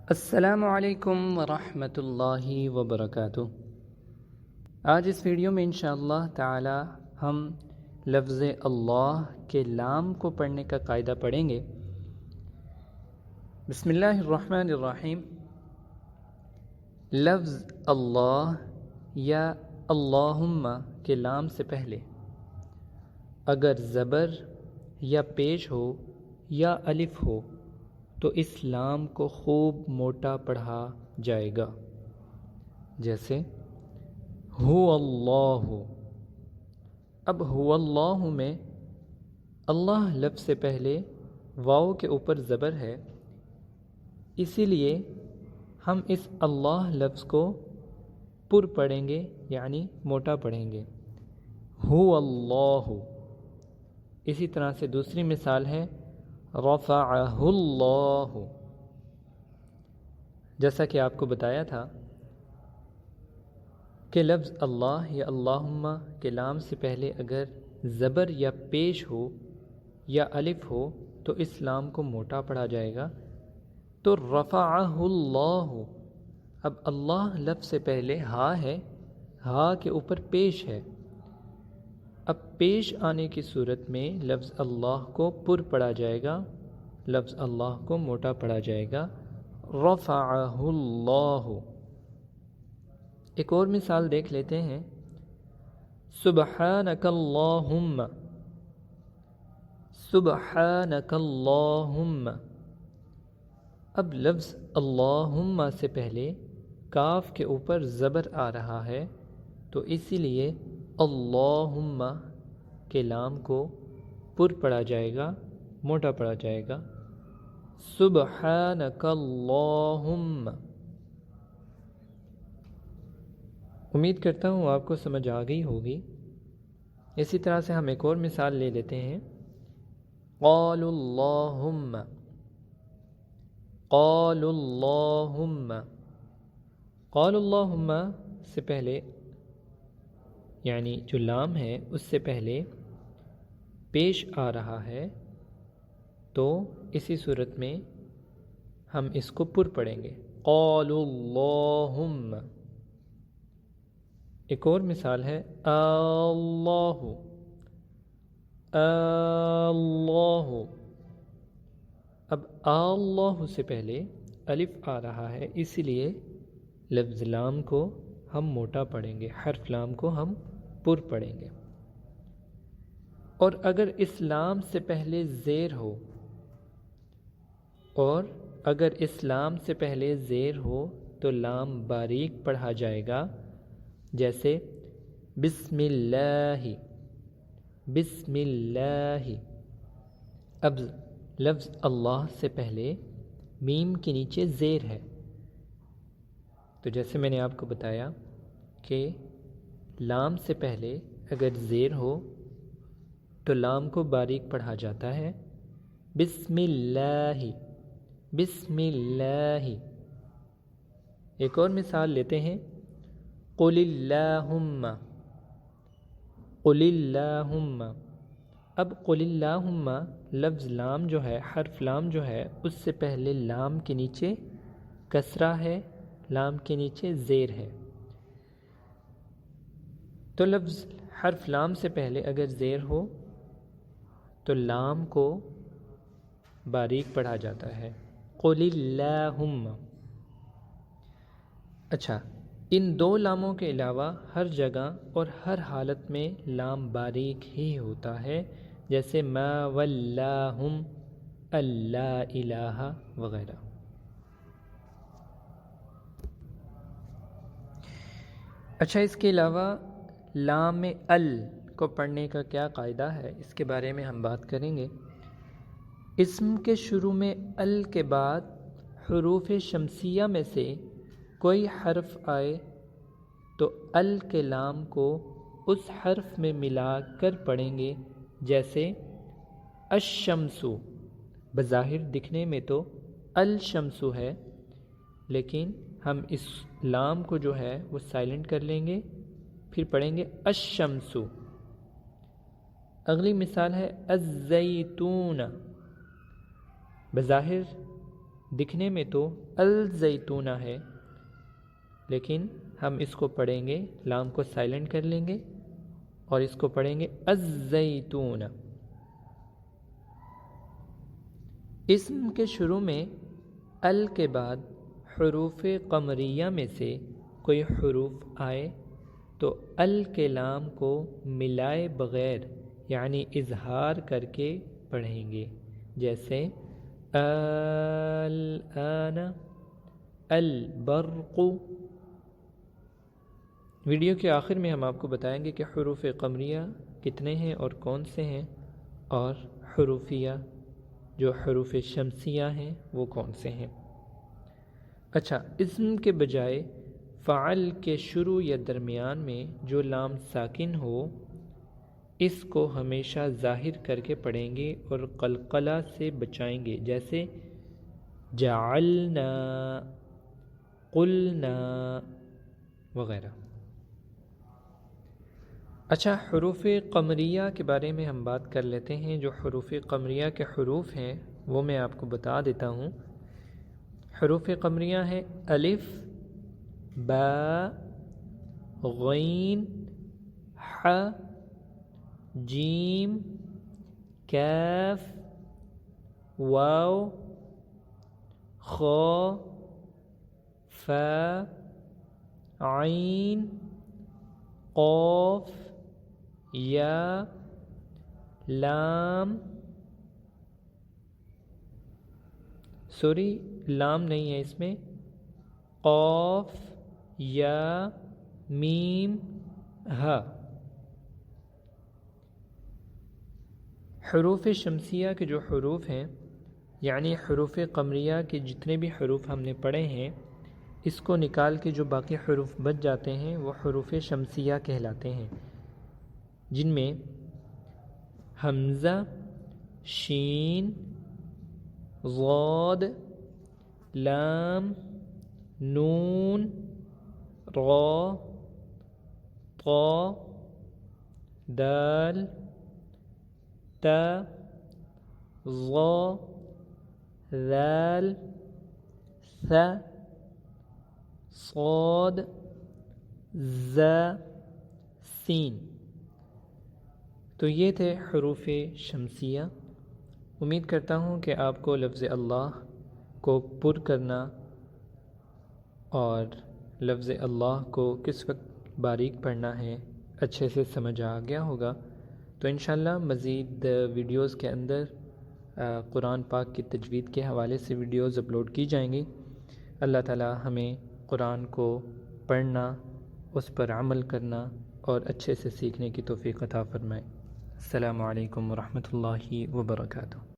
السلام علیکم ورحمۃ اللہ وبرکاتہ۔ آج اس ویڈیو میں انشاءاللہ تعالی ہم لفظ اللہ کے لام کو پڑھنے کا قاعدہ پڑھیں گے۔ بسم اللہ الرحمن الرحیم۔ لفظ اللہ یا اللہم کے لام سے پہلے اگر زبر یا پیش ہو یا الف ہو تو اس لام کو خوب موٹا پڑھا جائے گا، جیسے ہو اللہ۔ اب ہو اللہ میں اللہ لفظ سے پہلے واو کے اوپر زبر ہے، اسی لیے ہم اس اللہ لفظ کو پر پڑھیں گے، یعنی موٹا پڑھیں گے، ہو اللہ۔ اسی طرح سے دوسری مثال ہے رفعہ اللہ، جیسا کہ آپ کو بتایا تھا کہ لفظ اللہ یا اللہم کے لام سے پہلے اگر زبر یا پیش ہو یا الف ہو تو اس لام کو موٹا پڑھا جائے گا، تو رفعہ اللہ۔ اب اللہ لفظ سے پہلے ہا ہے، ہا کے اوپر پیش ہے، اب پیش آنے کی صورت میں لفظ اللہ کو پر پڑھا جائے گا، لفظ اللہ کو موٹا پڑھا جائے گا، رفعہ اللہ۔ ایک اور مثال دیکھ لیتے ہیں، سبحانک اللہم، سبحانک اللہم۔ اب لفظ اللہم سے پہلے کاف کے اوپر زبر آ رہا ہے، تو اسی لیے اللہم کے لام کو پر پڑھا جائے گا، موٹا پڑھا جائے گا، سبحانک اللہم۔ امید کرتا ہوں آپ کو سمجھ آ گئی ہوگی۔ اسی طرح سے ہم ایک اور مثال لے لیتے ہیں، قالوا اللہم، قالوا اللہم۔ قالوا اللہم سے پہلے یعنی جو لام ہے اس سے پہلے پیش آ رہا ہے، تو اسی صورت میں ہم اس کو پر پڑھیں گے، قالوا اللہم۔ ایک اور مثال ہے اللہ، اللہ۔ اب اللہ سے پہلے الف آ رہا ہے، اسی لیے لفظ لام کو ہم موٹا پڑھیں گے، حرف لام کو ہم پر پڑھیں گے۔ اور اگر اس لام سے پہلے زیر ہو، اور اگر اس لام سے پہلے زیر ہو تو لام باریک پڑھا جائے گا، جیسے بسم اللہ، بسم اللہ۔ اب لفظ اللہ سے پہلے میم کے نیچے زیر ہے، تو جیسے میں نے آپ کو بتایا کہ لام سے پہلے اگر زیر ہو تو لام کو باریک پڑھا جاتا ہے، بسم اللہ، بسم اللہ۔ ایک اور مثال لیتے ہیں، قل اللہم، قل اللہم۔ اب قل اللہم لفظ لام جو ہے، حرف لام جو ہے، اس سے پہلے لام کے نیچے کسرہ ہے، لام کے نیچے زیر ہے، تو لفظ حرف لام سے پہلے اگر زیر ہو تو لام کو باریک پڑھا جاتا ہے، قل اللہم۔ اچھا، ان دو لاموں کے علاوہ ہر جگہ اور ہر حالت میں لام باریک ہی ہوتا ہے، جیسے ما ولاہم، اللہ الہ وغیرہ۔ اچھا، اس کے علاوہ لام ال کو پڑھنے کا کیا قاعدہ ہے، اس کے بارے میں ہم بات کریں گے۔ اسم کے شروع میں ال کے بعد حروف شمسیہ میں سے کوئی حرف آئے تو ال کے لام کو اس حرف میں ملا کر پڑھیں گے، جیسے الشمس۔ بظاہر دکھنے میں تو الشمس ہے، لیکن ہم اس لام کو جو ہے وہ سائلنٹ کر لیں گے، پھر پڑھیں گے الشمس۔ اگلی مثال ہے الزیتون۔ بظاہر دکھنے میں تو الزیتون ہے، لیکن ہم اس کو پڑھیں گے، لام کو سائلنٹ کر لیں گے اور اس کو پڑھیں گے الزیتون۔ اسم کے شروع میں ال کے بعد حروف قمریہ میں سے کوئی حروف آئے تو ال کے لام کو ملائے بغیر یعنی اظہار کر کے پڑھیں گے، جیسے الآن، البرق۔ ویڈیو کے آخر میں ہم آپ کو بتائیں گے کہ حروف قمریہ کتنے ہیں اور کون سے ہیں، اور حروفیہ جو حروف شمسیہ ہیں وہ کون سے ہیں۔ اچھا، اسم کے بجائے فعل کے شروع یا درمیان میں جو لام ساکن ہو اس کو ہمیشہ ظاہر کر کے پڑھیں گے اور قلقلہ سے بچائیں گے، جیسے جعلنا، قلنا وغیرہ۔ اچھا، حروف قمریہ کے بارے میں ہم بات کر لیتے ہیں۔ جو حروف قمریہ کے حروف ہیں وہ میں آپ کو بتا دیتا ہوں۔ حروف قمریہ ہیں الف، با، غین، ح، جیم، کاف، واو، خا، فا، عین، قاف، یا، لام، سوری لام نہیں ہے اس میں، قاف، یا، میم، ہا۔ حروف شمسیہ کے جو حروف ہیں یعنی حروف قمریہ کے جتنے بھی حروف ہم نے پڑھے ہیں اس کو نکال کے جو باقی حروف بچ جاتے ہیں وہ حروف شمسیہ کہلاتے ہیں، جن میں حمزہ، شین، ضاد، لام، نون، را، طا، دال، تا، ظا، ذال، ثا، صاد، زا، سین۔ تو یہ تھے حروف شمسیہ۔ امید کرتا ہوں کہ آپ کو لفظ اللہ کو پر کرنا اور لفظ اللہ کو کس وقت باریک پڑھنا ہے اچھے سے سمجھ آ گیا ہوگا۔ تو انشاءاللہ مزید ویڈیوز کے اندر قرآن پاک کی تجوید کے حوالے سے ویڈیوز اپلوڈ کی جائیں گی۔ اللہ تعالی ہمیں قرآن کو پڑھنا، اس پر عمل کرنا اور اچھے سے سیکھنے کی توفیق عطا فرمائے۔ السلام علیکم ورحمۃ اللہ وبرکاتہ۔